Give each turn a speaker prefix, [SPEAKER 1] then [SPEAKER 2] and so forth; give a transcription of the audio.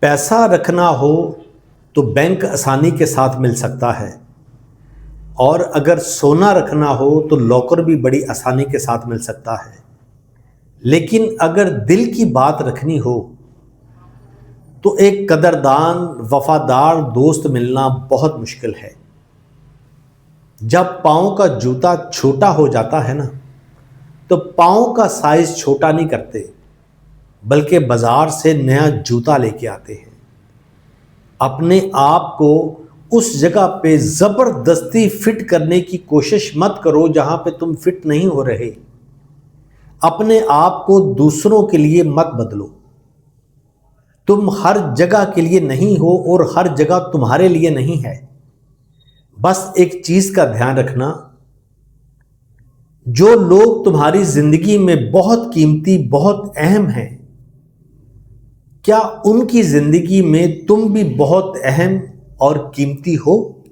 [SPEAKER 1] पैसा रखना हो तो बैंक आसानी के साथ मिल सकता है, और अगर सोना रखना हो तो लॉकर भी बड़ी आसानी के साथ मिल सकता है। लेकिन अगर दिल की बात रखनी हो तो एक कदरदान वफादार दोस्त मिलना बहुत मुश्किल है। जब पाँव का जूता छोटा हो जाता है ना, तो पाँव का साइज छोटा नहीं करते, बल्कि बाजार से नया जूता लेके आते हैं। अपने आप को उस जगह पे ज़बरदस्ती फिट करने की कोशिश मत करो जहां पे तुम फिट नहीं हो रहे। अपने आप को दूसरों के लिए मत बदलो। तुम हर जगह के लिए नहीं हो और हर जगह तुम्हारे लिए नहीं है। बस एक चीज का ध्यान रखना, जो लोग तुम्हारी जिंदगी में बहुत कीमती, बहुत अहम हैं, क्या उनकी जिंदगी में तुम भी बहुत अहम और कीमती हो?